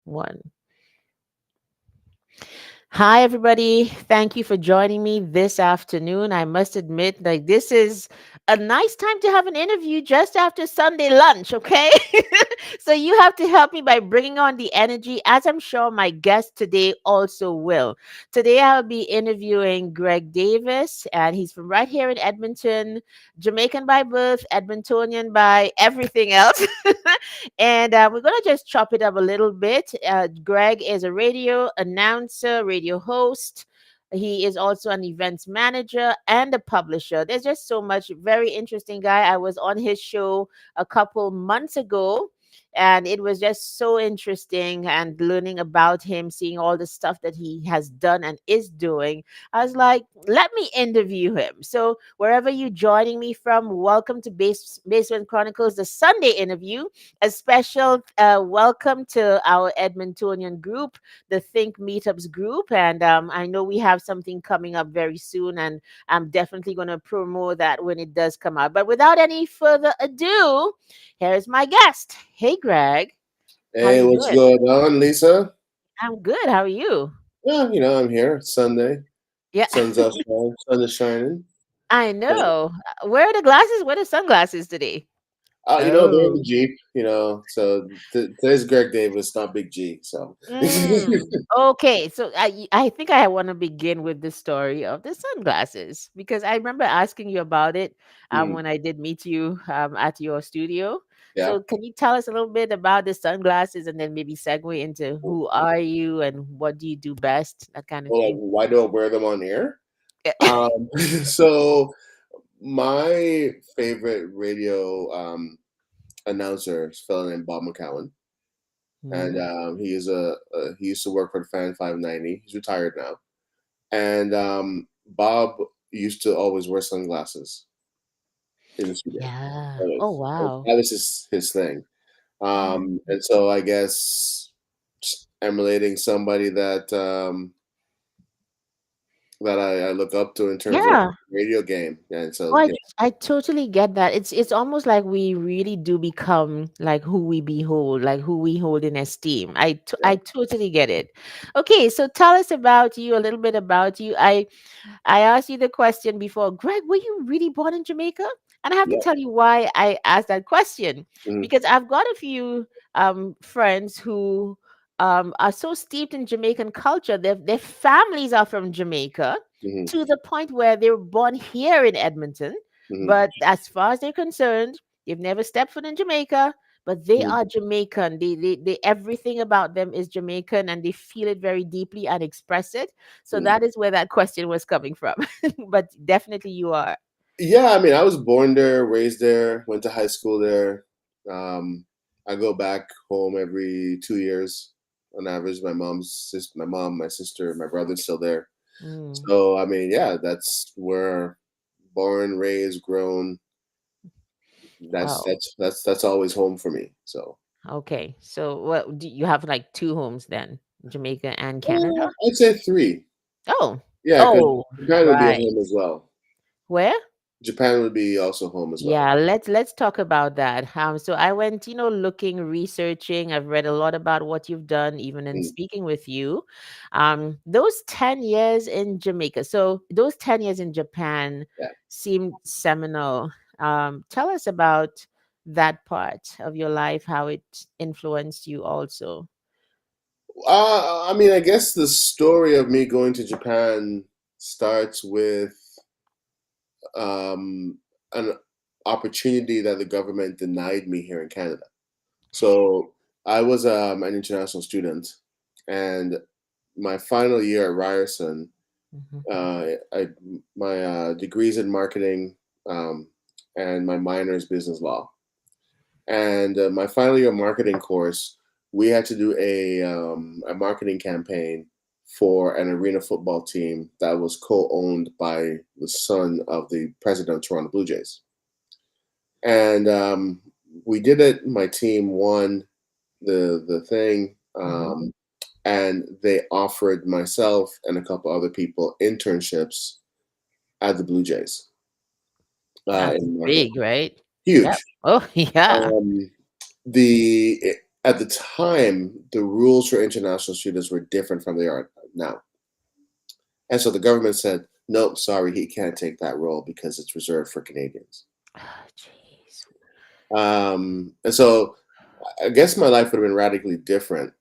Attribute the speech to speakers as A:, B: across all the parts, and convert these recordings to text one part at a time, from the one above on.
A: One. Hi, everybody. Thank you for joining me this afternoon. I must admit, like, this is a nice time to have an interview just after Sunday lunch, okay? So, you have to help me by bringing on the energy, as I'm sure my guest today also will. Today, I'll be interviewing Greg Davis, and he's from right here in Edmonton, Jamaican by birth, Edmontonian by everything else. And we're going to just chop it up a little bit. Greg is a radio announcer, radio host. He is also an events manager and a publisher. There's just so much. Very interesting guy. I was on his show a couple months ago. And it was just so interesting and learning about him, seeing all the stuff that he has done and is doing. I was like, let me interview him. So, wherever you're joining me from, welcome to Basement Chronicles, the Sunday interview. A special welcome to our Edmontonian group, the Think Meetups group. And I know we have something coming up very soon, and I'm definitely going to promote that when it does come out. But without any further ado, here's my guest. Hey, Greg. How
B: Hey,
A: you
B: what's
A: doing?
B: going on, Lisa?
A: I'm good. How are you?
B: Yeah, I'm here. It's Sunday.
A: Yeah,
B: Sun's out shining. Sun is shining.
A: I
B: Yeah.
A: know. Where are the glasses? Where are the sunglasses today?
B: They're in the
A: Oh.
B: Jeep, so today's Greg Davis, not Big G. So,
A: Okay, so I think I want to begin with the story of the sunglasses because I remember asking you about it
B: mm,
A: when I did meet you at your studio.
B: yeah.
A: So can you tell us a little bit about the sunglasses and then maybe segue into who are you and what do you do best, that kind of
B: Well, like,
A: thing?
B: why do I wear them on air? So my favorite radio announcer is a fellow named Bob McCowan, and
A: Mhm.
B: he used to work for the Fan 590. He's retired now, and Bob used to always wear sunglasses in the studio.
A: Yeah. Oh wow.
B: That was his thing.
A: Mm.
B: And so I guess emulating somebody that I look up to in terms of
A: Yeah.
B: radio game. And so
A: Oh, I totally get that. It's almost like we really do become like who we behold, like who we hold in esteem.
B: yeah,
A: I totally get it. Okay, so tell us about you, a little bit about you. I asked you the question before, Greg, were you really born in Jamaica? And I have to
B: yeah,
A: tell you why I asked that question.
B: mhm,
A: Because I've got a few friends who are so steeped in Jamaican culture. Their families are from Jamaica
B: mhm,
A: to the point where they were born here in Edmonton.
B: mhm,
A: But as far as they're concerned, they've never stepped foot in Jamaica, but they
B: mhm,
A: are Jamaican. They everything about them is Jamaican and they feel it very deeply and express it. So
B: mhm.
A: that is where that question was coming from. But definitely you are.
B: Yeah, I mean, I was born there, raised there, went to high school there. I go back home every 2 years on average. My mom, my sister, my brother's still there.
A: Mm,
B: So I mean, yeah, that's where born, raised, grown.
A: wow.
B: That's always home for me. So
A: Okay. So what do you have, like, two homes then? Jamaica and Canada?
B: I'd say three.
A: Oh.
B: Yeah, because
A: Oh,
B: Japan would be a
A: right.
B: home as well.
A: Where?
B: Japan would be also home as well.
A: Yeah, let's talk about that. So I went, looking, researching. I've read a lot about what you've done, even in
B: Mm,
A: speaking with you. Those 10 years in Jamaica. So those 10 years in Japan
B: yeah.
A: seemed seminal. Tell us about that part of your life, how it influenced you, also.
B: I mean, I guess the story of me going to Japan starts with an opportunity that the government denied me here in Canada. So I was an international student, and my final year at Ryerson,
A: Mhm.
B: I my degrees in marketing, um, and my minor is business law. And my final year marketing course, we had to do a marketing campaign for an arena football team that was co-owned by the son of the president of Toronto Blue Jays. And we did it. My team won the thing,
A: Mhm.
B: and they offered myself and a couple other people internships at the Blue Jays
A: That's
B: in marketing.
A: big, right? Yep.
B: Huge.
A: Oh, yeah.
B: Um, the at the time, the rules for international students were different from they are now. And so the government said, nope, sorry, he can't take that role because it's reserved for Canadians.
A: Oh, jeez.
B: And so I guess my life would have been radically different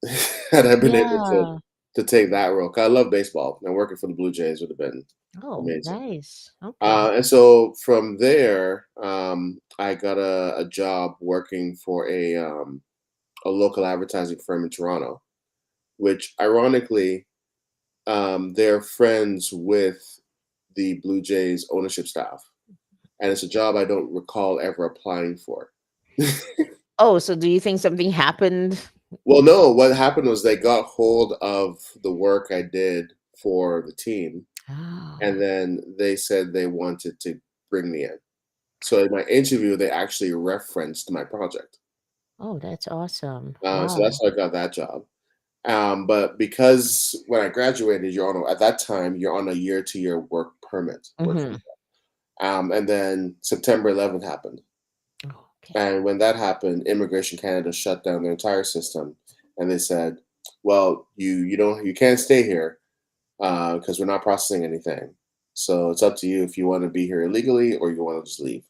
B: had I been able
A: Yeah.
B: to take that role. 'Cause I love baseball, and working for the Blue Jays would have been
A: Oh,
B: amazing.
A: nice. Okay.
B: And so from there, I got a job working for a local advertising firm in Toronto, which ironically, they're friends with the Blue Jays ownership staff, and it's a job I don't recall ever applying for.
A: Oh, so do you think something happened?
B: Well, no, what happened was they got hold of the work I did for the team, and
A: Oh,
B: then they said they wanted to bring me in. So in my interview, they actually referenced my project.
A: oh, that's awesome.
B: So
A: Wow.
B: that's how I got that job. But because when I graduated, at that time you're on a year-to-year work permit, work
A: Mm-hmm.
B: visa. And then September 11th happened,
A: Okay.
B: and when that happened, Immigration Canada shut down their entire system, and they said, "Well, you can't stay here because we're not processing anything. So it's up to you if you want to be here illegally or you want to just leave."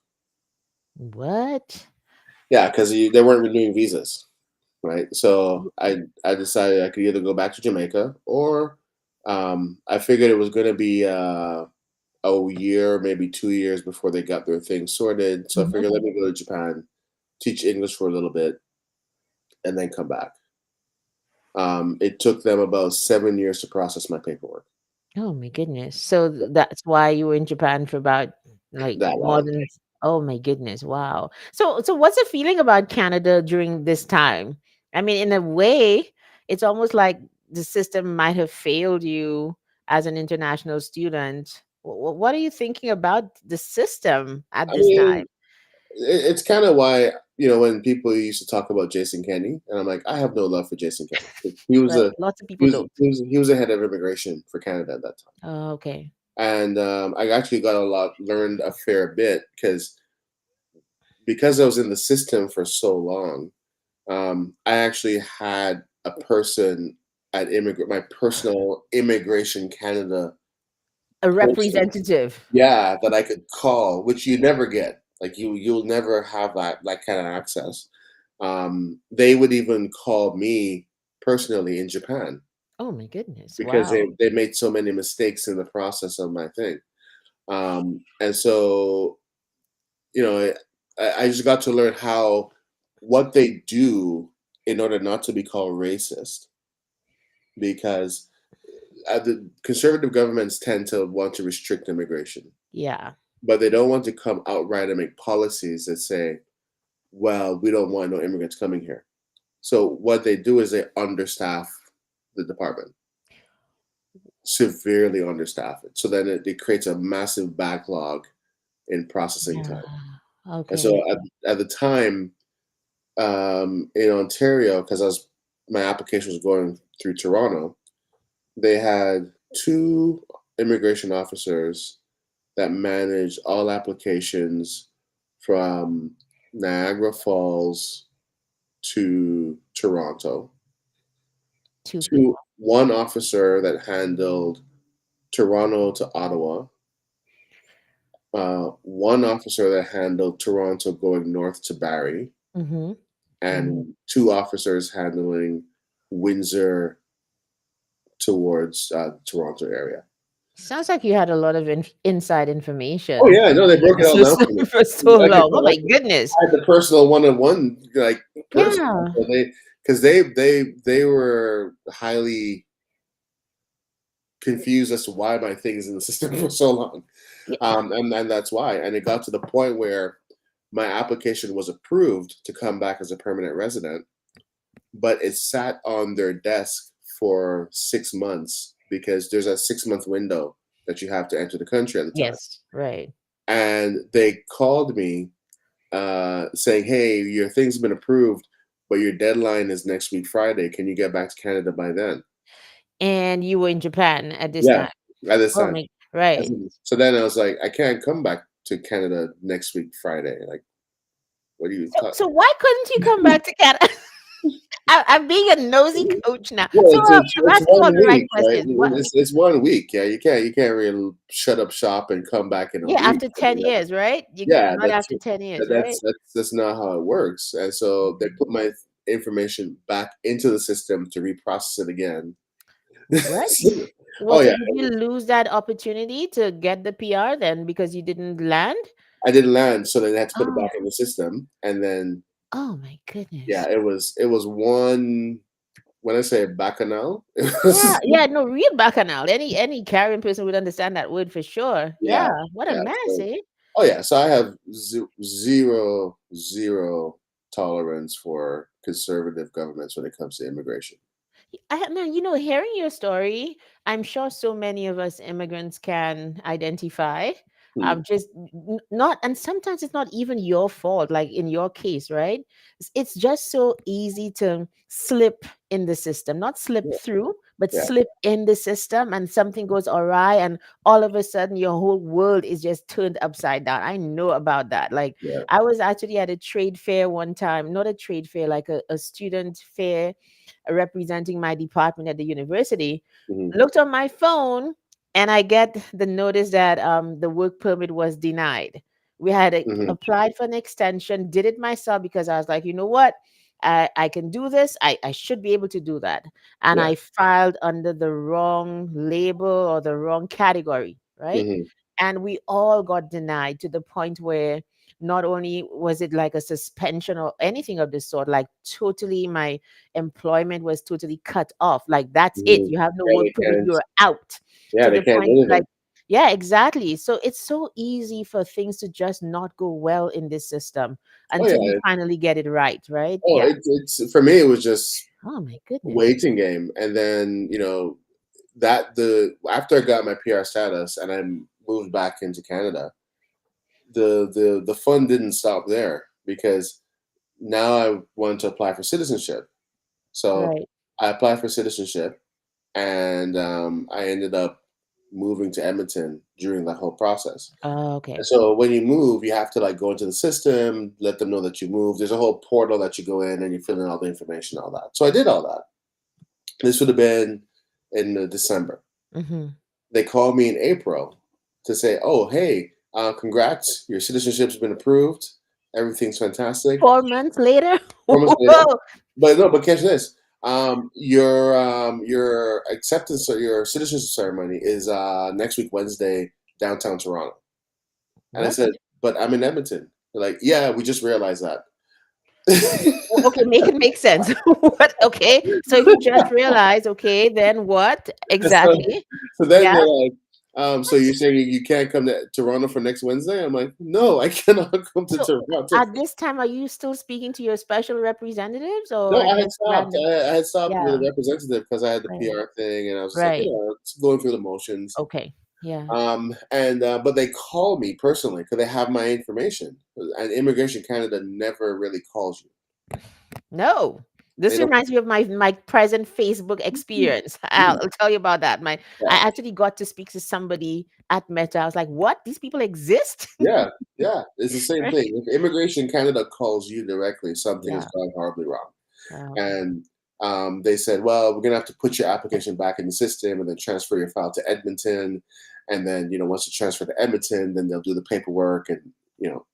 A: What?
B: Yeah, because they weren't renewing visas, right? So I decided I could either go back to Jamaica or I figured it was going to be a year, maybe 2 years before they got their thing sorted. So I
A: Mhm.
B: figured let me go to Japan, teach English for a little bit, and then come back. It took them about 7 years to process my paperwork.
A: Oh my goodness. So that's why you were in Japan for about like
B: That
A: more
B: long.
A: than oh my goodness. Wow. So what's the feeling about Canada during this time? I mean, in a way, it's almost like the system might have failed you as an international student. What are you thinking about the system at
B: I
A: this
B: mean,
A: time?
B: it's kind of why when people used to talk about Jason Kenney, and I'm like, I have no love for Jason Kenney. He was
A: Right.
B: a
A: Lots of
B: he
A: people
B: was
A: don't.
B: he was a head of immigration for Canada at that time,
A: Oh, okay.
B: and I actually learned a fair bit because I was in the system for so long. I actually had a person at immigrant my personal Immigration Canada
A: A
B: person,
A: representative.
B: yeah, that I could call, which you never get. Like you'll never have that kind of access. They would even call me personally in Japan
A: Oh my goodness.
B: because
A: Wow.
B: they made so many mistakes in the process of my thing. And so you know, I just got to learn how what they do in order not to be called racist, because the conservative governments tend to want to restrict immigration,
A: Yeah.
B: but they don't want to come outright and make policies that say, well, we don't want no immigrants coming here. So what they do is they understaff the department, severely understaff it. So then it creates a massive backlog in processing
A: Yeah.
B: time. And so
A: Okay.
B: at the time, in Ontario, because my application was going through Toronto, they had two immigration officers that managed all applications from Niagara Falls to Toronto.
A: Two people.
B: One officer that handled Toronto to Ottawa. One officer that handled Toronto going north to Barrie,
A: Mhm. Mhm.
B: and two officers handling Windsor towards Toronto area.
A: Sounds like you had a lot of inside
B: Oh
A: information
B: yeah, no, they broke it all down for me.
A: for so
B: I could
A: long. Oh
B: tell
A: my goodness.
B: I had the personal one-on-one person.
A: Yeah.
B: So they were highly confused as to why my thing is in the system for so long,
A: Yeah.
B: and that's why. And it got to the point where my application was approved to come back as a permanent resident, but it sat on their desk for 6 months because there's a 6 month window that you have to enter the country at the time.
A: Yes. Right.
B: And they called me saying, "Hey, your thing's been approved, but your deadline is next week Friday. Can you get back to Canada by then?"
A: And you were in Japan at this
B: Yeah,
A: time.
B: at this
A: Oh
B: time.
A: my right.
B: So then I was like, "I can't come back to Canada next week Friday." Like, what are you
A: So
B: talking?
A: so why couldn't you come back to Canada? I'm being a nosy coach now.
B: Well,
A: So I'm
B: it's
A: asking all
B: one
A: the right
B: week, right?
A: questions. What?
B: It's 1 week. Yeah, you can't really shut up shop and come back in a
A: Yeah,
B: week.
A: after
B: I mean,
A: 10 years, right?
B: yeah,
A: Not after 10 years, right?
B: that's not how it works. And so they put my information back into the system to reprocess it again.
A: What? Well,
B: Oh
A: so
B: yeah,
A: did you lose that opportunity to get the PR then because you didn't land?
B: I didn't land, so then they had to put it
A: Oh,
B: back in the system, and then
A: oh my
B: yeah,
A: goodness.
B: it was one. When I say bacchanal, it
A: Yeah,
B: was
A: yeah, no, real bacchanal. Any carrying person would understand that word for sure. Yeah,
B: yeah,
A: what a
B: yeah.
A: mess,
B: So
A: eh?
B: oh yeah, so I have zero tolerance for conservative governments when it comes to immigration.
A: Man, hearing your story, I'm sure so many of us immigrants can identify.
B: Hmm.
A: Just not, and sometimes it's not even your fault, like in your case, right? It's just so easy to slip in the system, not slip
B: Yeah,
A: through, but
B: yeah,
A: slip in the system, and something goes awry, and all of a sudden your whole world is just turned upside down. I know about that. Like,
B: yeah.
A: I was actually at a trade fair one time, not a trade fair, like a student fair representing my department at the university,
B: Hmm.
A: looked on my phone, and I get the notice that the work permit was denied. We had
B: Hmm.
A: applied for an extension, did it myself because I was like, you know what? I can do this. I should be able to do that. And
B: Yeah.
A: I filed under the wrong label or the wrong category, right?
B: Hmm.
A: And we all got denied to the point where not only was it like a suspension or anything of the sort, like totally my employment was totally cut off. Like, that's it.
B: Hmm.
A: You have no
B: Yeah,
A: work
B: they
A: permit,
B: can't.
A: you're out.
B: Yeah,
A: To
B: they
A: the
B: can't do
A: point, like,
B: anything.
A: yeah, exactly. So it's so easy for things to just not go well in this system
B: Oh
A: until you
B: yeah.
A: finally get it right, right?
B: Oh,
A: Yeah.
B: it's for me. It was just
A: Oh my goodness.
B: waiting game, and then that the after I got my PR status and I moved back into Canada, the fun didn't stop there because now I wanted to apply for citizenship. So
A: Right.
B: I applied for citizenship, and I ended up moving to Edmonton during that whole process.
A: Oh,
B: And
A: okay.
B: so when you move, you have to like go into the system, let them know that you moved. There's a whole portal that you go in and you fill in all the information, all that. So I did all that. This would have been in December.
A: Hmm.
B: They called me in April to say, "Oh, hey, congrats, your citizenship's been approved. Everything's fantastic."
A: 4 months later.
B: 4 months later,
A: Whoa.
B: but no, but catch this. Your acceptance or your citizenship ceremony is next week Wednesday downtown Toronto. And I
A: What?
B: said, "But I'm in Edmonton." They're like, "Yeah, we just realized that."
A: Okay, make it make sense. What? Okay, so if you just realize, okay, then what
B: so,
A: exactly?
B: so then
A: Yeah.
B: they're like, so you're saying you can't come to Toronto for next Wednesday? I'm like, no, I cannot come to
A: So
B: Toronto.
A: at this time, are you still speaking to your special representatives
B: No,
A: or
B: I had
A: just
B: stopped.
A: random?
B: I had stopped with
A: Yeah.
B: a representative because I had the
A: Right.
B: PR thing, and I was just like,
A: Right.
B: it's going through the motions.
A: Okay. Yeah.
B: And but they call me personally because they have my information. And Immigration Canada never really calls you.
A: No. This
B: They don't.
A: reminds me of my present Facebook experience. I'll tell you about that. I
B: Yeah,
A: actually got to speak to somebody at Meta. I was like, "What? These people exist?"
B: yeah, yeah. It's the same
A: Right?
B: thing. If Immigration Canada calls you directly, something has
A: Yeah.
B: gone horribly wrong.
A: Okay.
B: And they said, well, we're gonna have to put your application back in the system and then transfer your file to Edmonton. And then once you transfer to Edmonton, then they'll do the paperwork and you know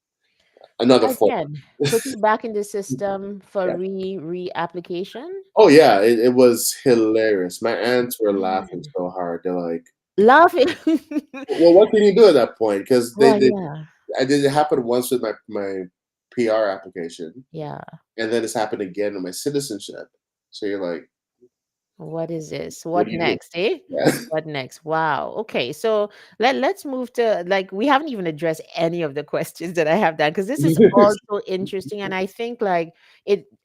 B: another four.
A: Again, put you back in the system for
B: Yeah.
A: re-application.
B: Oh yeah, it was hilarious. My aunts were laughing
A: Man.
B: so hard. They're like,
A: Laughing.
B: "Well, what can you do at that point?" Because
A: Well, yeah.
B: I did it happen once with my PR application,
A: Yeah.
B: and then it's happened again with my citizenship. So you're like,
A: What is this?
B: "What
A: What
B: do you do?"
A: next, eh?
B: Yeah.
A: What next? Wow. Okay. So let's move to, like, we haven't even addressed any of the questions that I have done because this is all so interesting. And I think like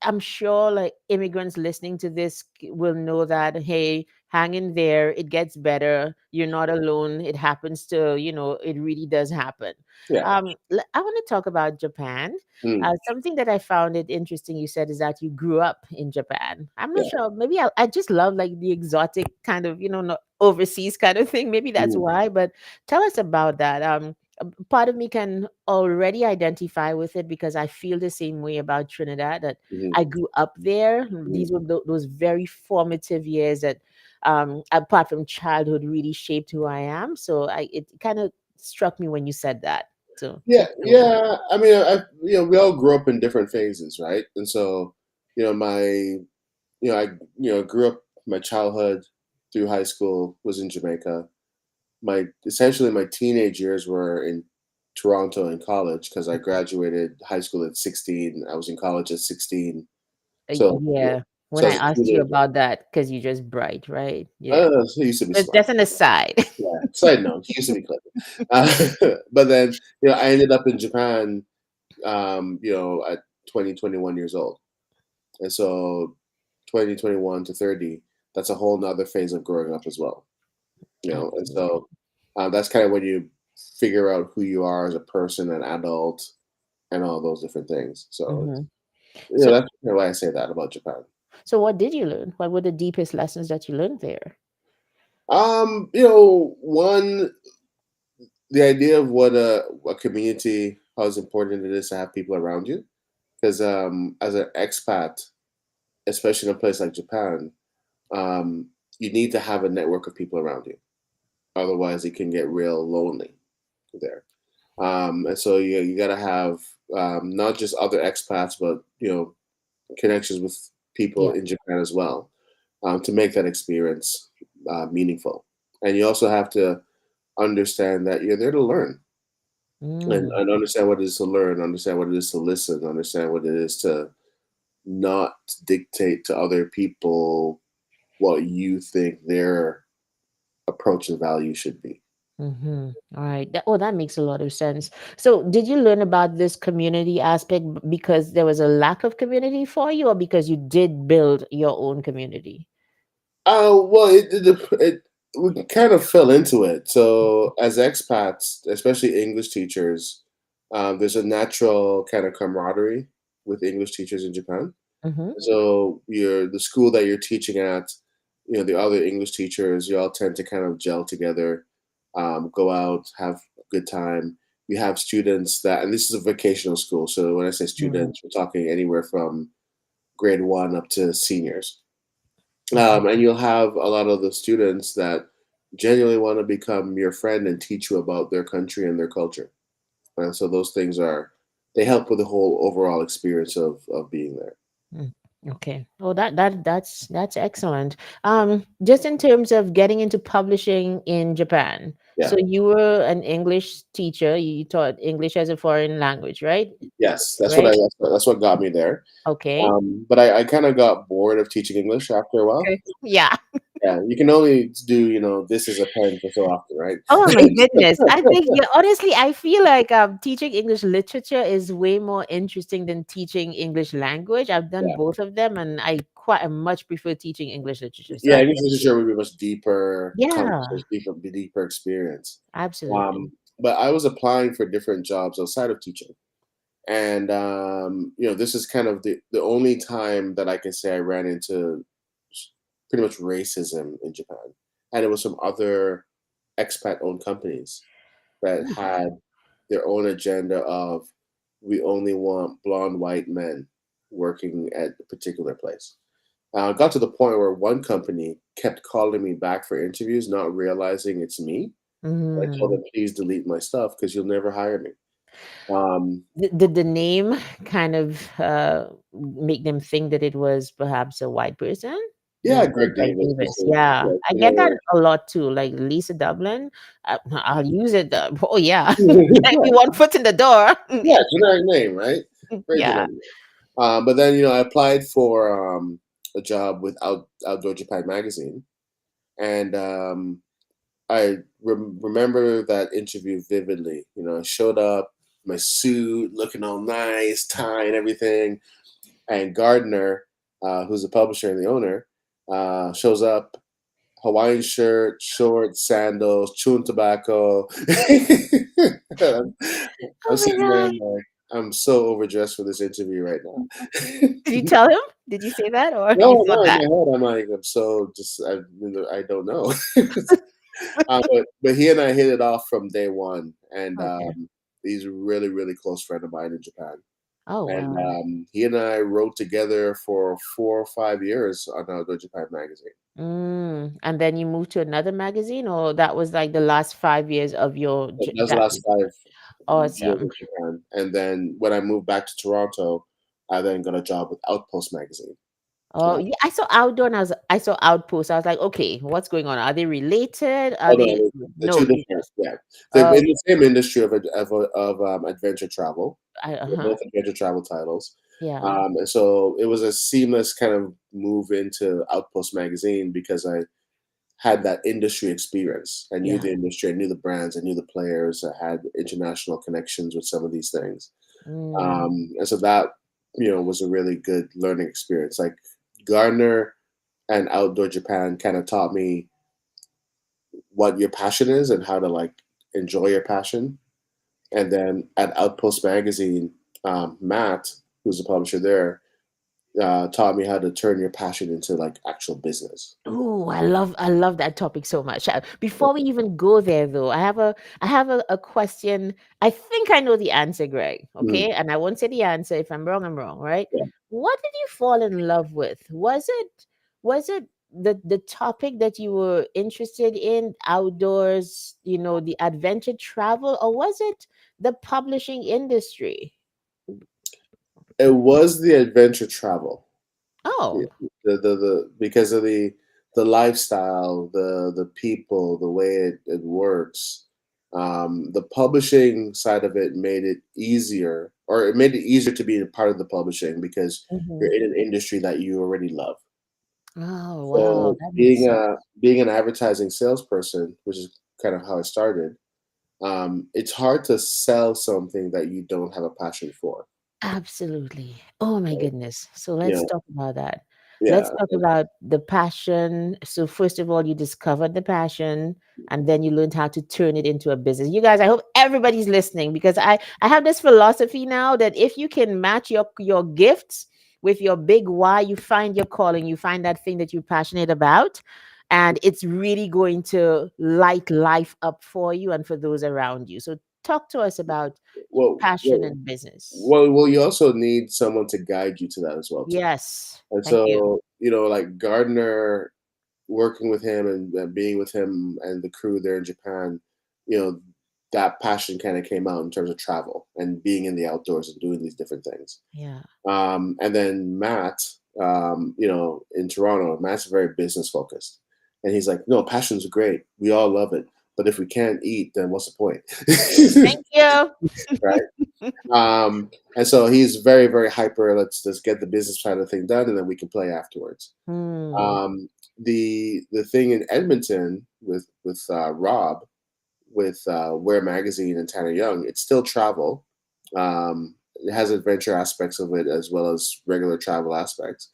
A: I'm sure like immigrants listening to this will know that, hey, hang in there, it gets better. You're not alone. It happens to, it really does happen.
B: Yeah.
A: I want to talk about Japan.
B: Mm,
A: Something that I found it interesting you said is that you grew up in Japan. I'm not
B: yeah.
A: sure. Maybe I just love like the exotic kind of, not overseas kind of thing. Maybe that's
B: Mm,
A: why. But tell us about that. part of me can already identify with it because I feel the same way about Trinidad, that
B: Hmm.
A: I grew up there.
B: Hmm.
A: These were those very formative years that, apart from childhood, really shaped who I am. So it kind of struck me when you said that. So
B: Yeah,
A: keep going.
B: yeah. I mean, we all grew up in different phases, right? And so, my, I grew up my childhood through high school was in Jamaica. My essentially my teenage years were in Toronto in college because I graduated high school at 16. I was in college at 16. So yeah,
A: Yeah. When
B: so
A: I
B: as a
A: asked you
B: teenager,
A: about that, because you're just bright, right? Yeah.
B: so I used to be
A: But
B: smart.
A: that's an aside.
B: Yeah. Side note, he used to be clever. But then I ended up in Japan. At 20, 21 years old, and so 20, 21 to 30. That's a whole nother phase of growing up as well. And
A: Absolutely.
B: so that's kind of when you figure out who you are as a person, an adult, and all those different things. So
A: Hmm. So,
B: that's kind of why I say that about Japan.
A: so what did you learn? What were the deepest lessons that you learned there?
B: One, the idea of what a community, how important it is to have people around you, because as an expat, especially in a place like Japan, um, you need to have a network of people around you. Otherwise, it can get real lonely there. And so you got to have not just other expats, but connections with people
A: Yeah.
B: in Japan as well, to make that experience meaningful. And you also have to understand that you're there to learn,
A: Mm,
B: and understand what it is to learn, understand what it is to listen, understand what it is to not dictate to other people what you think their approach and value should be.
A: mm-hmm. All right. That makes a lot of sense. So, did you learn about this community aspect because there was a lack of community for you, or because you did build your own community?
B: Well, we kind of fell into it. So as expats, especially English teachers, there's a natural kind of camaraderie with English teachers in Japan.
A: Mm-hmm.
B: So the school that you're teaching at, the other English teachers, you all tend to kind of gel together, go out, have a good time. You have students that, and this is a vocational school. So when I say
A: Mm-hmm.
B: students, we're talking anywhere from grade one up to seniors.
A: Mm-hmm.
B: And you'll have a lot of the students that genuinely want to become your friend and teach you about their country and their culture. And so those things they help with the whole overall experience of being there.
A: Mm. Okay. Oh, that's excellent. Just in terms of getting into publishing in Japan.
B: Yeah.
A: So you were an English teacher. You taught English as a foreign language, right?
B: Yes,
A: Right.
B: that's what got me there.
A: Okay.
B: But I kind of got bored of teaching English after a while.
A: Okay. Yeah.
B: Yeah, you can only do this is a pen for so often, right?
A: Oh my goodness. I think, yeah, honestly, I feel like teaching English literature is way more interesting than teaching English language. I've done
B: Yeah,
A: both of them, and I much prefer teaching English literature. So
B: yeah.
A: I
B: English
A: get you.
B: literature would be much deeper
A: Yeah,
B: conversation, deeper experience.
A: absolutely.
B: But I was applying for different jobs outside of teaching. And this is kind of the only time that I can say I ran into pretty much racism in Japan, and it was from other expat-owned companies that
A: Mm.
B: had their own agenda of we only want blonde white men working at a particular place. It got to the point where one company kept calling me back for interviews, not realizing it's me. I told
A: Mm.
B: them, please delete my stuff because you'll never hire me. Um,
A: Did the name kind of make them think that it was perhaps a white person?
B: yeah,
A: Maybe
B: Greg
A: Greg
B: Davis.
A: Davis. Yeah, I get that a lot too. Like Lisa Dublin, I'll use it. Oh yeah, get me one foot in the door.
B: Yeah, generic name, right? Very
A: Yeah.
B: generic name. But then I applied for a job with Outdoor Japan magazine, and I remember that interview vividly. I showed up, my suit, looking all nice, tie and everything, and Gardner, who's the publisher and the owner, shows up. Hawaiian shirt, shorts, sandals, chewing tobacco. I'm
A: Oh my
B: sitting there,
A: god.
B: I'm like, I'm so overdressed for this interview right now.
A: Did you tell him? Did you say that, or you
B: No,
A: thought
B: no, in
A: that?
B: my head, I'm like, I'm so just, I don't know. But he and I hit it off from day one, and
A: Okay.
B: he's a really really close friend of mine in Japan.
A: Oh,
B: And
A: wow.
B: he and I wrote together for 4 or 5 years on Outdoor Japan magazine.
A: And then you moved to another magazine, or that was like the last 5 years of your
B: That was the
A: that
B: last 5 years
A: awesome.
B: in Japan. And then when I moved back to Toronto, I then got a job with Outpost magazine.
A: Oh,
B: Uh,
A: yeah, I saw Outdoor and I saw Outpost. I was like, okay, what's going on? Are they related? Are
B: oh no,
A: they
B: they're
A: no?
B: two
A: They
B: different.
A: just
B: Yeah, they're
A: oh,
B: in the same industry of adventure travel. They're
A: uh-huh.
B: both adventure travel titles.
A: Yeah,
B: And so it was a seamless kind of move into Outpost magazine because I had that industry experience. I knew
A: yeah.
B: the industry, I knew the brands, I knew the players, I had international connections with some of these things.
A: Mm.
B: And so that, was a really good learning experience. Like Gardner and Outdoor Japan kind of taught me what your passion is and how to like enjoy your passion. And then at Outpost Magazine, Matt, who's the publisher there, taught me how to turn your passion into like actual business.
A: Oh, I love that topic so much. Before we even go there though, I have a question. I think I know the answer, Greg.
B: Mhm.
A: Okay. And I won't say the answer. If I'm wrong, I'm wrong, right?
B: Yeah.
A: What did you fall in love with? Was it the topic that you were interested in, outdoors, the adventure travel, or was it the publishing industry?
B: It was the adventure travel. Yeah,
A: Oh.
B: because of the lifestyle, the people, the way it works. The publishing side of it made it easier, or it made it easier to be a part of the publishing because
A: Hmm.
B: you're in an industry that you already love.
A: Oh, wow,
B: So
A: that makes
B: being
A: sense.
B: being an advertising salesperson, which is kind of how I started, it's hard to sell something that you don't have a passion for.
A: Absolutely. Oh my
B: Right?
A: goodness. So
B: You
A: let's
B: know,
A: talk about that. Let's
B: yeah.
A: talk about the passion. So first of all, you discovered the passion and then you learned how to turn it into a business. You guys, I hope everybody's listening because I have this philosophy now that if you can match your gifts with your big why, you find your calling, you find that thing that you're passionate about, and it's really going to light life up for you and for those around you. So talk to us about
B: Well,
A: passion
B: well,
A: and business.
B: you also need someone to guide you to that as well too.
A: Yes.
B: And
A: Thank you.
B: so, like Gardner, working with him and being with him and the crew there in Japan, you know, that passion kind of came out in terms of travel and being in the outdoors and doing these different things.
A: Yeah.
B: And then Matt, in Toronto, Matt's very business focused. And he's like, no, passion's great. We all love it. But if we can't eat, then what's the point?
A: Thank you.
B: Right. And so he's very, very hyper. Let's just get the business side of the thing done, and then we can play afterwards.
A: Hmm.
B: The thing in Edmonton with Rob with Wear Magazine and Tanner Young, it's still travel. It has adventure aspects of it as well as regular travel aspects.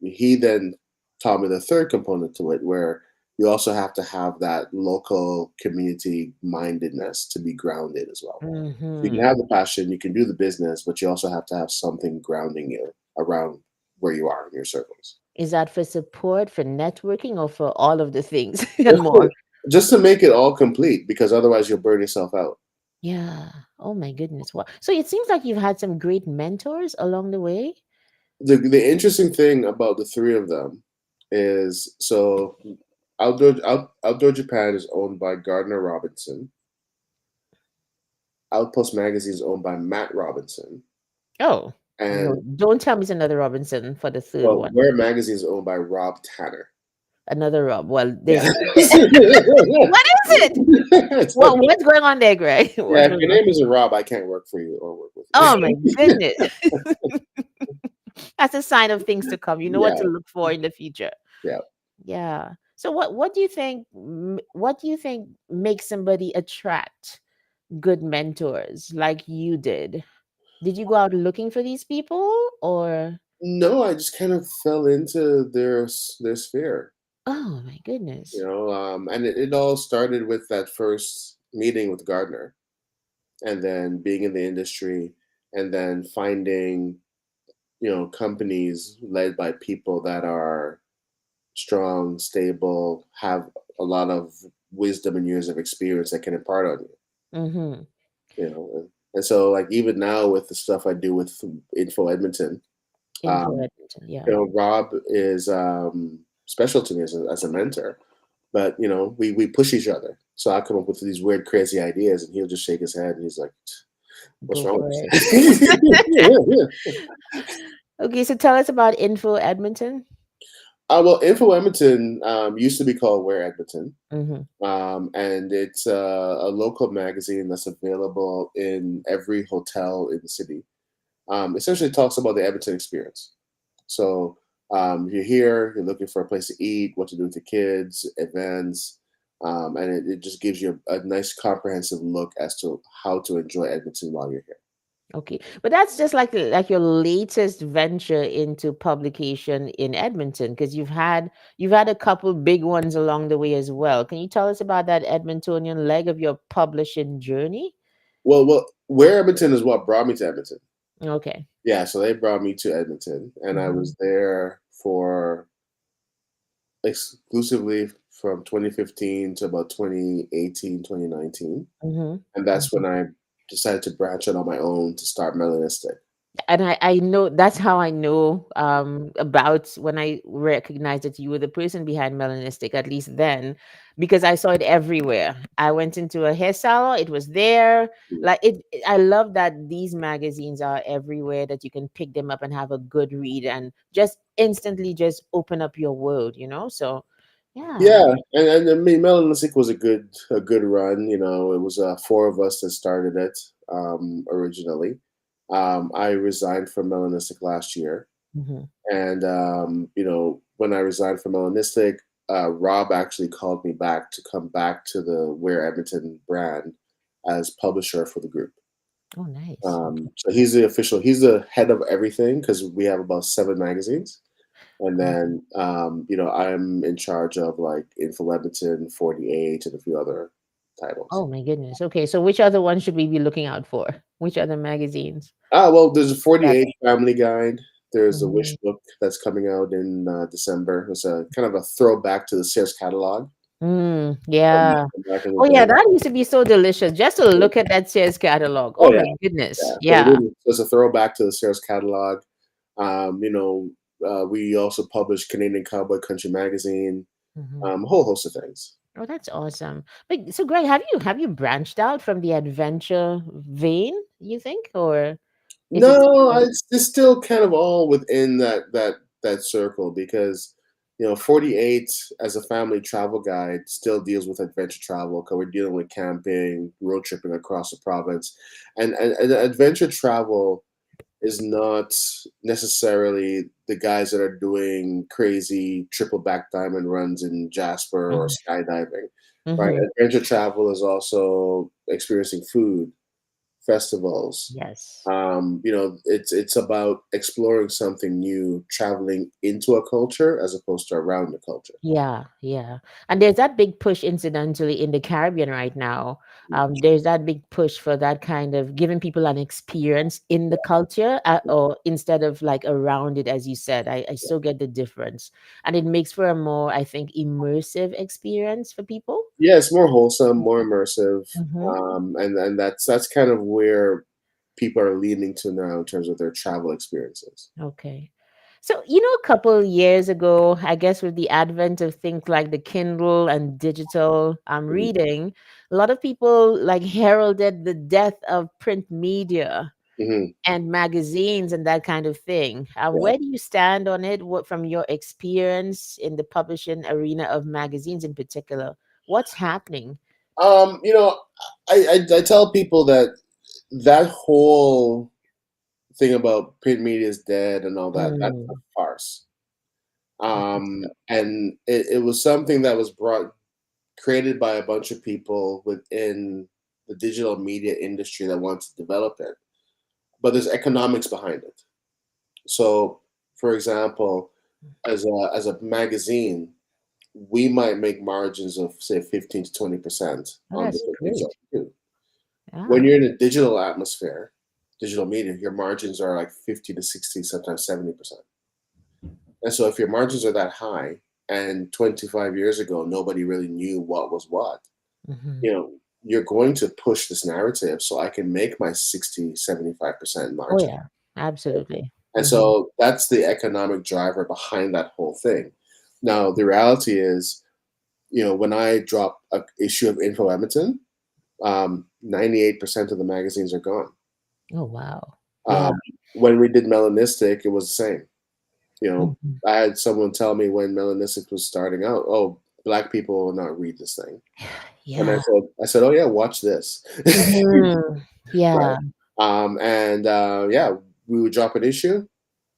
B: He then taught me the third component to it, where you also have to have that local community mindedness to be grounded as well. So you can
A: Hmm.
B: have the passion, you can do the business, but you also have to have something grounding you around where you are in your circles.
A: Is that for support, for networking, or for all of the things and
B: Just
A: more?
B: to, just to make it all complete, because otherwise you'll burn yourself out.
A: Yeah. Oh my goodness. Wow. So it seems like you've had some great mentors along the way.
B: The interesting thing about the three of them is so Outdoor Japan is owned by Gardner Robinson. Outpost Magazine is owned by Matt Robinson,
A: Oh, no,
B: and
A: don't tell me it's another Robinson for the third
B: well,
A: one.
B: Wear Magazine is owned by Rob Tanner.
A: Another Rob. Well,
B: Yeah.
A: there's what is it? What's going on there, Greg?
B: Yeah,
A: What's
B: if
A: going
B: your
A: on?
B: name isn't Rob, I can't work for you or work with
A: Oh my
B: you.
A: goodness. That's a sign of things to come. You know what
B: Yeah,
A: to look for in the future.
B: yeah.
A: Yeah. So what do you think what do you think makes somebody attract good mentors like you did? Did you go out looking for these people or
B: No, I just kind of fell into their sphere,
A: oh my goodness.
B: and it all started with that first meeting with Gardner, and then being in the industry, and then finding companies led by people that are strong, stable, have a lot of wisdom and years of experience that can impart on you.
A: Mm-hmm.
B: You know, and so like even now with the stuff I do with Info Edmonton,
A: Info
B: um,
A: Edmonton, yeah.
B: you know, Rob is special to me as a mentor. But you know, we push each other. So I come up with these weird, crazy ideas, and he'll just shake his head, and he's like, "What's
A: Go
B: wrong
A: for
B: with
A: it.
B: this?"
A: Okay, so tell us about Info Edmonton.
B: Well, Info Edmonton used to be called Where Edmonton,
A: Mm-hmm.
B: and it's a local magazine that's available in every hotel in the city. Essentially, talks about the Edmonton experience. So you're here, you're looking for a place to eat, what to do with the kids, events, and it just gives you a nice comprehensive look as to how to enjoy Edmonton while you're here.
A: Okay, but that's just like your latest venture into publication in Edmonton, because you've had a couple big ones along the way as well. Can you tell us about that Edmontonian leg of your publishing journey?
B: Well, where Edmonton is what brought me to Edmonton.
A: Okay.
B: Yeah, so they brought me to Edmonton, and I
A: Mm-hmm.
B: was there for exclusively from 2015 to about 2018, 2019. And that's
A: Mm-hmm.
B: when I decided to branch out on my own to start Melanistic.
A: And I know that's how I know about when I recognized that you were the person behind Melanistic, at least then, because I saw it everywhere. I went into a hair salon, it was there. Like I love that these magazines are everywhere, that you can pick them up and have a good read and just instantly just open up your world. So yeah.
B: Yeah, and I mean, Melanistic was a good run. You know, it was four of us that started it originally. I resigned from Melanistic last year,
A: Hmm.
B: and you know, when I resigned from Melanistic, Rob actually called me back to come back to the Wear Edmonton brand as publisher for the group.
A: Oh, nice. Okay.
B: So he's the head of everything because we have about seven magazines. And then, you know, I'm in charge of like Info Edmonton, 48, and a few other titles.
A: Oh my goodness. Okay, so which other one should we be looking out for? Which other magazines?
B: Well, there's a
A: That
B: 48 Family Guide. There's a
A: Mhm.
B: Wish book that's coming out in December. It's a kind of a throwback to the Sears catalog
A: Yeah.
B: from back in the
A: Oh, yeah,
B: day.
A: that used to be so delicious just to look at that Sears catalog.
B: Oh
A: Oh
B: yeah,
A: my goodness.
B: yeah. So
A: Yeah.
B: it's a throwback to the Sears catalog. You know, we also publish Canadian Cowboy Country Magazine,
A: Mhm.
B: a whole host of things.
A: Oh, that's awesome. But so Greg, have you branched out from the adventure vein, you think? Or is it
B: No,
A: still?
B: it's still kind of all within that circle because you know 48 as a family travel guide still deals with adventure travel because we're dealing with camping, road tripping across the province, and adventure travel is not necessarily the guys that are doing crazy triple back diamond runs in Jasper or
A: Mhm.
B: skydiving, right?
A: Mhm.
B: Adventure travel is also experiencing food, festivals.
A: Yes.
B: You know, it's about exploring something new, traveling into a culture as opposed to around the culture.
A: Yeah, yeah. And there's that big push incidentally in the Caribbean right now. There's that big push for that kind of giving people an experience in the culture, or instead of like around it, as you said. I still get the difference. And it makes for a more, I think, immersive experience for people.
B: Yeah, it's more wholesome, more immersive,
A: Mm-hmm.
B: and that's kind of where people are leaning to now in terms of their travel experiences.
A: Okay. So, a couple years ago, I guess with the advent of things like the Kindle and digital reading, a lot of people like heralded the death of print media
B: Hmm.
A: and magazines and that kind of thing.
B: Yeah.
A: Where do you stand on it? What from your experience in the publishing arena of magazines in particular? What's happening?
B: You know, I tell people that that whole thing about print media is dead and all that, that's a
A: Mm,
B: farce.
A: I think so.
B: And it was something that was created by a bunch of people within the digital media industry that wants to develop it. But there's economics behind it. So, for example, as a magazine, we might make margins of say 15 to 20%
A: Oh,
B: on
A: that's
B: different things that
A: great.
B: we do. When
A: Yeah.
B: you're in a digital atmosphere, digital media, your margins are like 50 to 60, sometimes 70%. And so if your margins are that high and 25 years ago nobody really knew what was what,
A: Hmm.
B: you know, you're going to push this narrative so I can make my 60, 75%
A: Oh
B: margin.
A: yeah, absolutely.
B: And
A: Hmm.
B: so that's the economic driver behind that whole thing. Now, the reality is, when I drop a issue of Info Edmonton, 98% of the magazines are gone.
A: Oh wow. Yeah.
B: Um, when we did Melanistic, it was the same. You know,
A: Hmm.
B: I had someone tell me when Melanistic was starting out, "Oh, black people will not read this thing," and
A: Yeah.
B: I said, "Oh yeah, watch this."
A: Hmm.
B: Right.
A: Yeah.
B: And yeah, we would drop an issue,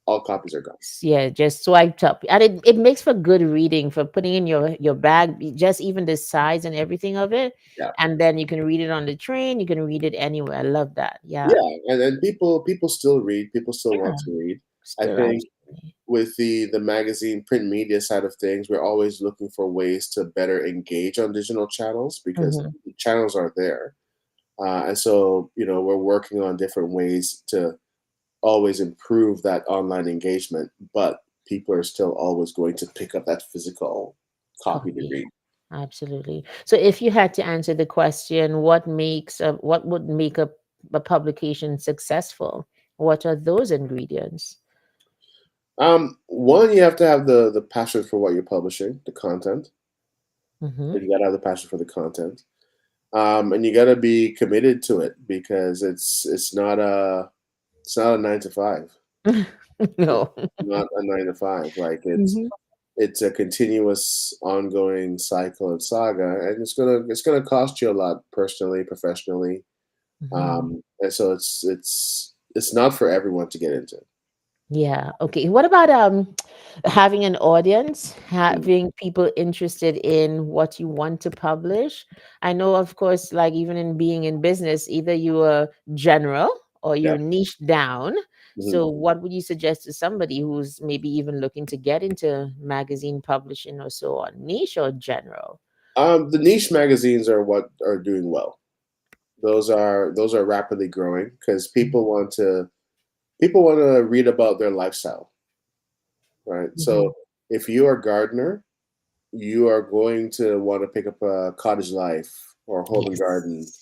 B: all copies are gone.
A: Yeah, just swiped up, and it makes for good reading for putting in your bag, just even the size and everything of it,
B: Yeah.
A: and then you can read it on the train, you can read it anywhere. I love that. Yeah.
B: Yeah, and people still read, people still
A: Yeah.
B: want to read. I
A: Still
B: think
A: absolutely.
B: with the magazine print media side of things, we're always looking for ways to better engage on digital channels because
A: Hmm.
B: the channels are there. And so, we're working on different ways to always improve that online engagement, but people are still always going to pick up that physical copy to
A: Copy.
B: read.
A: Absolutely. So if you had to answer the question, what would make a publication successful? What are those ingredients?
B: One, you have to have the passion for what you're publishing, the content.
A: Hmm.
B: You gotta have the passion for the content. And you gotta be committed to it because it's not a 9 to 5. It's
A: No.
B: not a 9 to 5. Like
A: Hmm.
B: it's a continuous, ongoing cycle and saga, and it's gonna cost you a lot personally, professionally.
A: Hmm.
B: And so it's not for everyone to get into.
A: Yeah. Okay. What about having an audience,
B: Mm,
A: having people interested in what you want to publish? I know, of course, like even in being in business, either you are general or
B: yeah.
A: you're niche down.
B: Mhm.
A: So, what would you suggest to somebody who's maybe even looking to get into magazine publishing or so on, niche or general?
B: The niche magazines are what are doing well. Those are rapidly growing because people want to read about their lifestyle, right?
A: Mm-hmm.
B: So if you are a gardener, you are going to want to pick up a cottage life or home and garden.
A: Yes.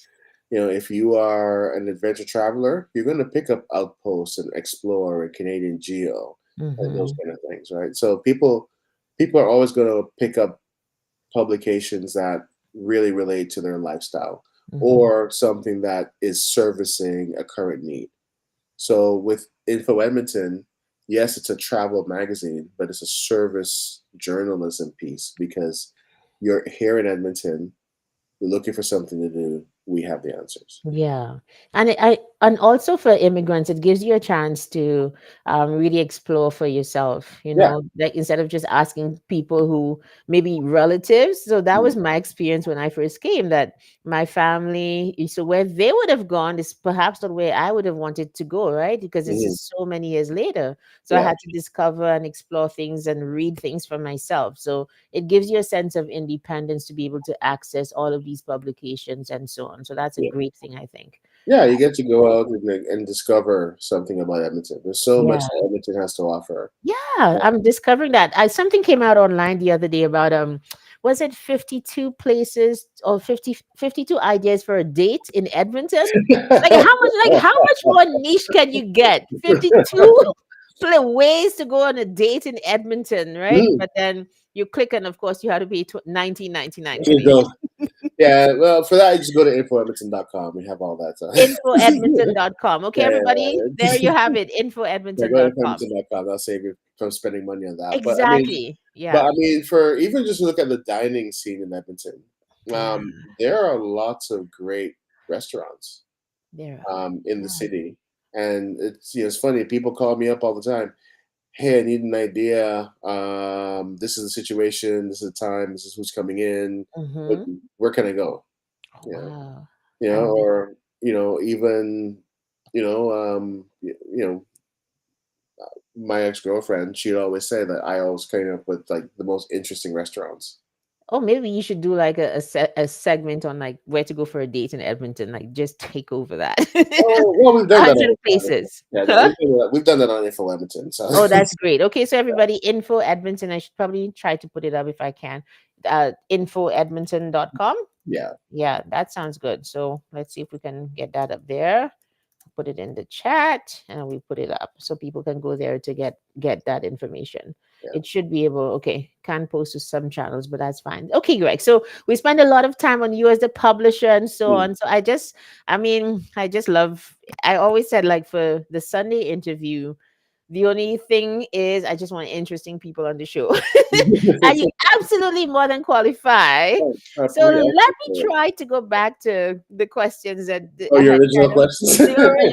B: If you are an adventure traveler, you're going to pick up Outpost and Explore and Canadian Geo and those
A: Mm-hmm.
B: kind of things, right? So people are always going to pick up publications that really relate to their lifestyle
A: Mm-hmm.
B: or something that is servicing a current need. So with Info Edmonton, yes, it's a travel magazine, but it's a service journalism piece because you're here in Edmonton, you're looking for something to do, we have the answers.
A: Yeah, and and also for immigrants, it gives you a chance to really explore for yourself.
B: Yeah.
A: Like instead of just asking people who maybe relatives. So that
B: Mhm.
A: was my experience when I first came. That my family, so where they would have gone is perhaps not where I would have wanted to go, right? Because this
B: Mhm.
A: is so many years later. So I
B: Yeah.
A: had to discover and explore things and read things for myself. So it gives you a sense of independence to be able to access all of these publications and so on. So that's a
B: Yeah.
A: great thing, I think.
B: Yeah, you get to go out and discover something about Edmonton. There's so much
A: Yeah.
B: that Edmonton has to offer.
A: Yeah, I'm discovering that. Something came out online the other day about was it 52 places or 52 ideas for a date in Edmonton? Like how much more niche can you get? 52 ways to go on a date in Edmonton, right?
B: Mm.
A: But then you click and of course you have to pay 19.99
B: You go.
A: Canadian.
B: Yeah, well, for that, you just go to infoedmonton.com. We have all that. So.
A: Infoedmonton.com. Okay,
B: Yeah,
A: everybody,
B: yeah,
A: there
B: yeah.
A: you have it.
B: Yeah, go to
A: Infoedmonton.com.
B: infoedmonton.com. That'll save you from spending money on that.
A: Exactly.
B: But
A: Yeah.
B: I mean, for even just look at the dining scene in Edmonton,
A: Yeah.
B: there are lots of great restaurants
A: There are.
B: in the
A: Yeah.
B: city, and it's funny. People call me up all the time. Hey, I need an idea. This is the situation. This is the time. This is who's coming in.
A: Mm-hmm.
B: Where can I go?
A: Oh,
B: You know,
A: wow. And
B: or even my ex girlfriend. She'd always say that I always came up with like the most interesting restaurants.
A: Oh, maybe you should do like a segment on like where to go for a date in Edmonton. Like just take over that.
B: Oh, well, we've
A: A
B: done that
A: hundred
B: on
A: places.
B: yeah, no,
A: Huh?
B: we've done that on Info Edmonton. So
A: Oh, that's great. Okay, so everybody, info Edmonton. I should probably try to put it up if I can. Infoedmonton.com.
B: yeah,
A: Yeah, that sounds good. So let's see if we can get that up there. Put it in the chat and we put it up so people can go there to get that information.
B: yeah.
A: It should be able, okay, can't post to some channels, but that's fine. Okay, Greg, so we spend a lot of time on you as the publisher and so
B: Mm,
A: on. So I just love, I always said, like, for the Sunday interview, the only thing is I just want interesting people on the show. And you absolutely more than qualify. So
B: Pretty
A: let me
B: excellent.
A: try to go back to the questions that
B: Oh,
A: I
B: your
A: had
B: original
A: kind of
B: questions.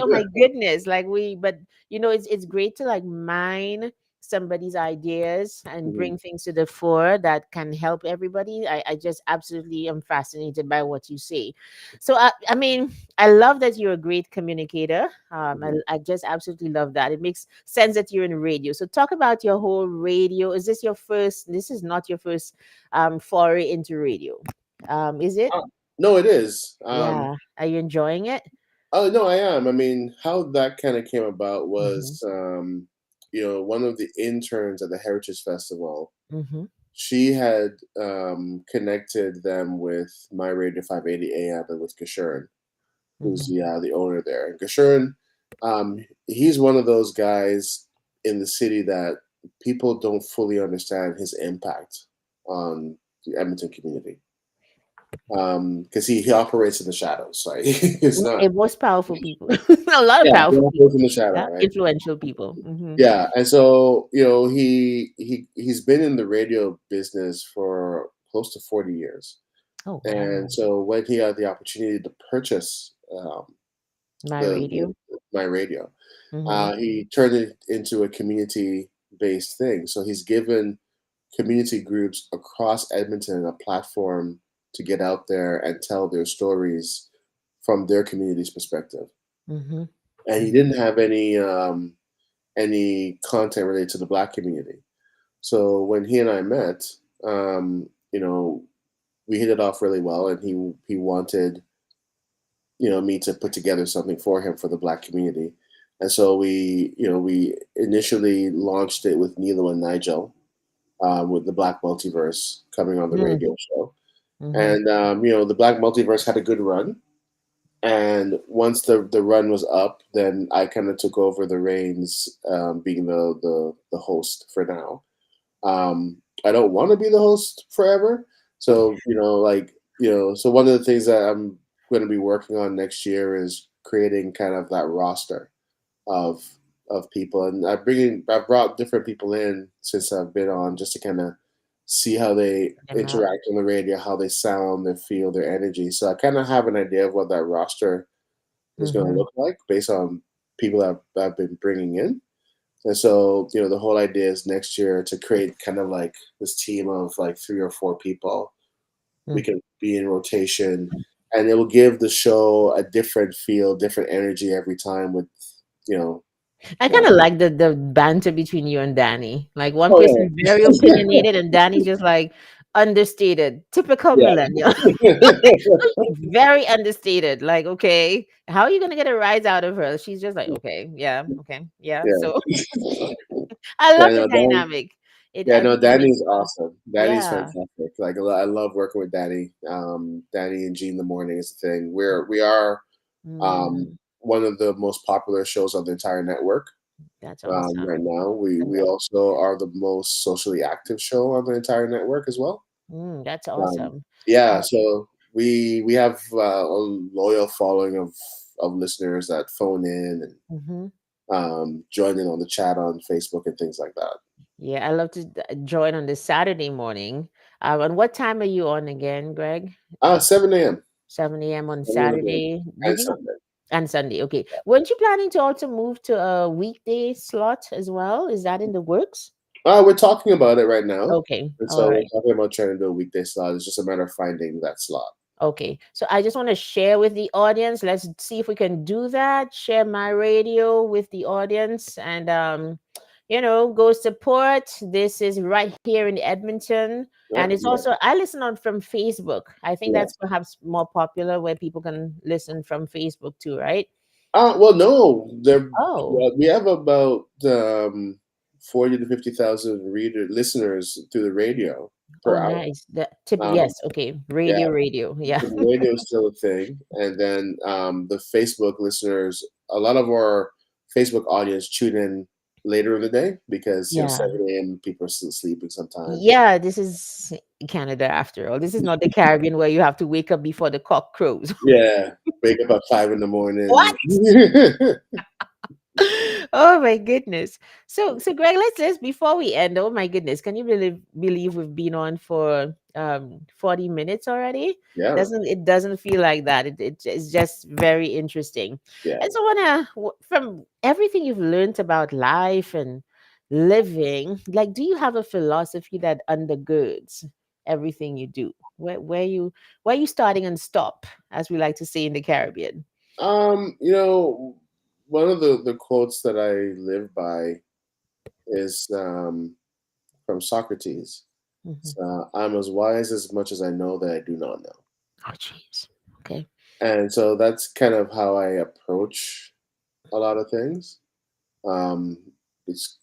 A: oh my goodness. Like but it's great to like mine somebody's ideas and
B: Mhm,
A: bring things to the fore that can help everybody. I just absolutely am fascinated by what you say. So I mean, I love that you're a great communicator.
B: mhm.
A: I just absolutely love that. It makes sense that you're in radio. So talk about your whole radio. Is this your first? This is not your first foray into radio, is it?
B: Uh, no, it is.
A: Yeah. Are you enjoying it?
B: Oh no, I am. I mean, how that kind of came about
A: Mm-hmm.
B: was, one of the interns at the Heritage Festival.
A: Mm-hmm.
B: She had connected them with My Radio 580 AM and with Gashurin, who's
A: Mm-hmm.
B: the owner there. And Gashurin, he's one of those guys in the city that people don't fully understand his impact on the Edmonton community, because he operates in the shadows. Like it's not.
A: Most powerful people, a lot of
B: Yeah, he
A: powerful
B: operates
A: people,
B: in the shadow,
A: yeah,
B: right?
A: influential people. Mm-hmm.
B: Yeah, and so he's been in the radio business for close to 40 years,
A: Oh
B: and
A: wow,
B: so when he had the opportunity to purchase
A: my
B: the
A: radio.
B: my radio,
A: Mm-hmm.
B: he turned it into a community based thing. So he's given community groups across Edmonton a platform to get out there and tell their stories from their community's perspective.
A: Mm-hmm.
B: And he didn't have any content related to the Black community. So when he and I met, we hit it off really well, and he wanted me to put together something for him for the Black community. And so we initially launched it with Nilo and Nigel, with the Black Multiverse coming on the radio show.
A: Mm-hmm.
B: And the Black Multiverse had a good run. And once the run was up, then I kind of took over the reins, being the host for now. I don't want to be the host forever. So, so one of the things that I'm going to be working on next year is creating kind of that roster of people, and I've brought different people in since I've been on, just to kind of see how they
A: Them out.
B: interact on the radio, how they sound, their feel, their energy. So I kind of have an idea of what that roster is going to
A: Mm-hmm.
B: look like based on people that I've been bringing in. And so, the whole idea is next year to create kind of like this team of like 3 or 4 people. We can be in rotation, and it will give the show a different feel, different energy every time with, you know,
A: I kind
B: uh,
A: of like the banter between you and Danny. Like one
B: oh
A: person very opinionated and Danny just like understated. Typical
B: yeah.
A: millennial. Very understated. Like, okay, how are you gonna get a rise out of her? She's just like, okay, yeah.
B: Yeah.
A: So I
B: Yeah,
A: love the
B: no,
A: dynamic.
B: yeah,
A: I
B: no,
A: think it makes
B: Danny's awesome. Danny's
A: yeah.
B: fantastic. Like I love working with Danny. Danny and G in the morning is the thing. We are
A: Mm,
B: one of the most popular shows on the entire network.
A: that's awesome.
B: Right now,
A: I
B: we
A: love
B: also are the most socially active show on the entire network as well.
A: that's
B: Um,
A: awesome.
B: yeah, so we have a loyal following of listeners that phone in and
A: Hmm.
B: join in on the chat on Facebook and things like that.
A: Yeah, I love to join on this Saturday morning. And what time are you on again, Greg?
B: 7 a.m.
A: 7 a.m. on
B: 7 a.m.
A: Saturday.
B: and
A: Did you
B: Sunday.
A: and Sunday? Okay. Weren't you planning to also move to a weekday slot as well? Is that in the works?
B: We're talking about it right now,
A: Okay.
B: and
A: All
B: so we're
A: right.
B: talking about trying to do a weekday slot. It's just a matter of finding that slot.
A: Okay. So I just want to share with the audience. Let's see if we can do that. Share my radio with the audience and go support. This is right here in Edmonton. And
B: Yeah,
A: it's
B: yeah,
A: also, I listen on from Facebook. I think
B: yeah.
A: that's perhaps more popular where people can listen from Facebook too, right?
B: Well, no,
A: Oh,
B: we have about 40 to 50,000 reader listeners through the radio
A: oh,
B: per hour.
A: nice. The tip,
B: Um,
A: yes. Okay.
B: yeah,
A: Radio. Yeah.
B: so the radio is still a thing, and then the Facebook listeners, a lot of our Facebook audience tune in later in the day because
A: Yeah.
B: 7 a.m. people are still sleeping sometimes.
A: Yeah. This is Canada after all. This is not the Caribbean where you have to wake up before the cock crows.
B: Yeah, wake up at 5 in the morning.
A: What? Oh my goodness. So Greg, let's before we end, oh my goodness, can you believe we've been on for 40 minutes already?
B: Yeah,
A: Doesn't feel like that. It's just very interesting.
B: yeah.
A: And so from everything you've learned about life and living, like, do you have a philosophy that undergirds everything you do? Where you starting and stop, as we like to say in the Caribbean?
B: You know, one of the quotes that I live by is from Socrates.
A: Mhm.
B: I'm as wise as much as I know that I do not know.
A: Oh, jeez. Okay.
B: And so that's kind of how I approach a lot of things. Um, it's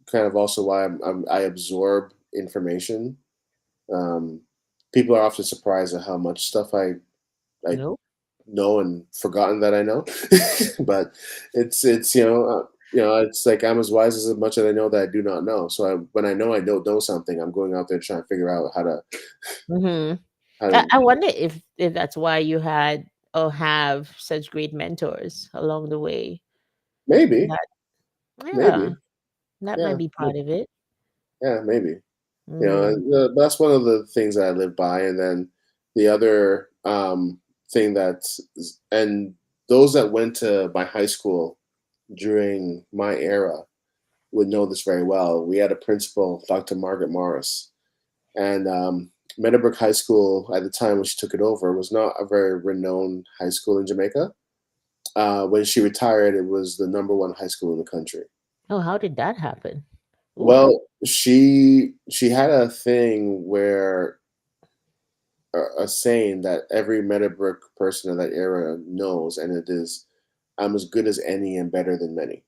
B: kind of also why I absorb information. Um, People are often surprised at how much stuff I
A: No.
B: know and forgotten that I know. But it's it's like I'm as wise as much as I know that I do not know. So when I don't know something, I'm going out there trying to figure out
A: Hmm.
B: how
A: I,
B: to
A: I wonder if that's why you had or have such great mentors along the way.
B: maybe
A: That yeah,
B: maybe
A: that might
B: yeah
A: be part of it.
B: yeah maybe.
A: Mm.
B: That's one of the things that I live by. And then the other thing and those that went to my high school during my era would know this very well. We had a principal, Dr. Margaret Morris, and Meadowbrook High School at the time when she took it over was not a very renowned high school in Jamaica. When she retired, it was the number one high school in the country.
A: Oh, how did that happen? Oof.
B: Well, she had a thing where a saying that every Meadowbrook person of that era knows, and it is, "I'm as good as any and better than many."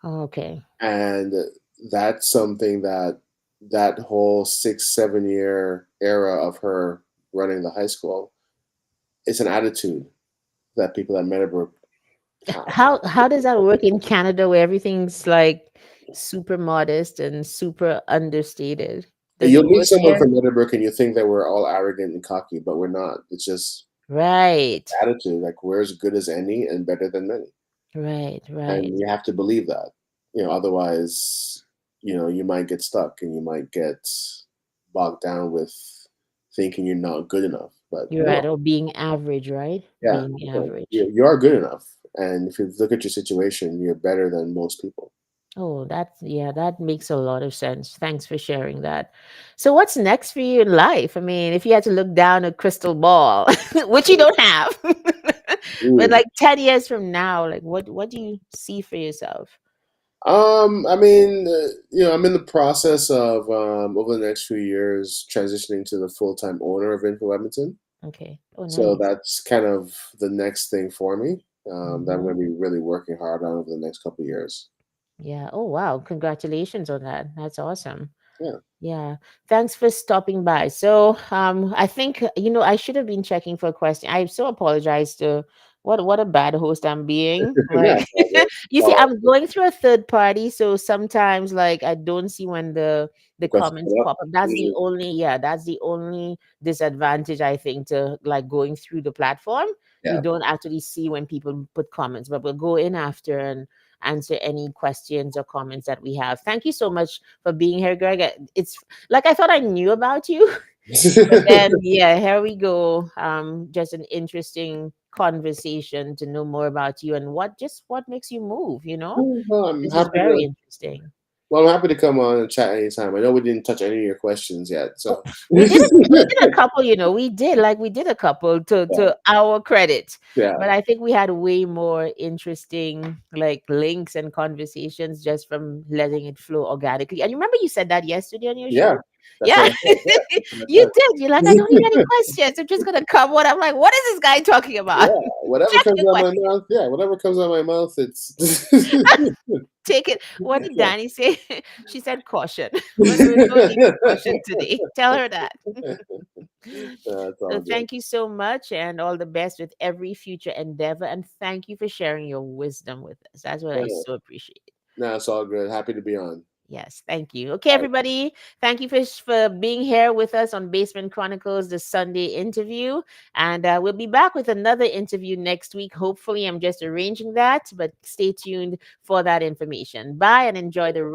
A: Okay.
B: And that's something that whole 6 7 year era of her running the high school, it's an attitude that people at Meadowbrook have.
A: How does that work in Canada where everything's like super modest and super understated?
B: And
A: Does
B: you'll
A: it
B: meet
A: work
B: someone
A: here?
B: from Meadowbrook and you think that we're all arrogant and cocky, but we're not. It's just
A: Right.
B: attitude, like we're as good as any and better than many.
A: Right. Right.
B: And you have to believe that. Otherwise, you might get stuck and you might get bogged down with thinking you're not good enough. But
A: You're
B: no,
A: right. Or being average, right?
B: yeah,
A: Being
B: no,
A: average.
B: you are good enough. And if you look at your situation, you're better than most people.
A: Oh, that makes a lot of sense. Thanks for sharing that. So what's next for you in life? I mean, if you had to look down a crystal ball, which you don't have, but
B: Ooh.
A: like 10 years from now, like what do you see for yourself?
B: I mean, I'm in the process of over the next few years transitioning to the full time owner of Info Edmonton.
A: Okay. Oh,
B: So
A: nice.
B: that's kind of the next thing for me that I'm
A: Hmm.
B: going to be really working hard on over the next couple of years.
A: Yeah. Oh, wow. Congratulations on that. That's awesome.
B: Yeah.
A: Yeah. Thanks for stopping by. So, I think, I should have been checking for a question. I so apologize to what a bad host I'm being.
B: Yeah.
A: Like, you see, I'm going through a third party, so sometimes like I don't see when the
B: The question
A: comments
B: come up.
A: pop up. That's the
B: Usually,
A: only, yeah, that's the only disadvantage I think to like going through the platform. You
B: yeah.
A: don't actually see when people put comments, but we'll go in after and answer any questions or comments that we have. Thank you so much for being here, Greg. It's like I thought I knew about you, but then yeah, here we go. Just an interesting conversation to know more about you and what makes you move.
B: Well, I'm
A: This is
B: happy
A: very
B: to
A: interesting.
B: Well, I'm happy to come on and chat anytime. I know we didn't touch any of your questions yet,
A: Oh,
B: so
A: we did a couple, we did a couple to
B: yeah,
A: our credit.
B: yeah,
A: But I think we had way more interesting like links and conversations just from letting it flow organically. And you remember you said that yesterday on your
B: yeah.
A: show?
B: That's
A: Yeah.
B: what I said. Yeah, that's what
A: You
B: I
A: did. You're like, I don't need any
B: said.
A: questions. I'm just gonna come what I'm like, what is this guy talking about?
B: Yeah, whatever
A: Check
B: comes
A: your
B: out my
A: question.
B: mouth. Yeah, whatever comes out my mouth. It's
A: Take it. What did
B: yeah.
A: Danny say? She said caution. But there was no need for caution today. Tell her that.
B: That's
A: So
B: all good.
A: thank you so much and all the best with every future endeavor. And thank you for sharing your wisdom with us. That's what I
B: Yeah,
A: so appreciate.
B: no, it's all good. Happy to be on.
A: Yes, thank you. Okay, everybody. Thank you for being here with us on Basement Chronicles, the Sunday interview. And we'll be back with another interview next week. Hopefully, I'm just arranging that, but stay tuned for that information. Bye and enjoy the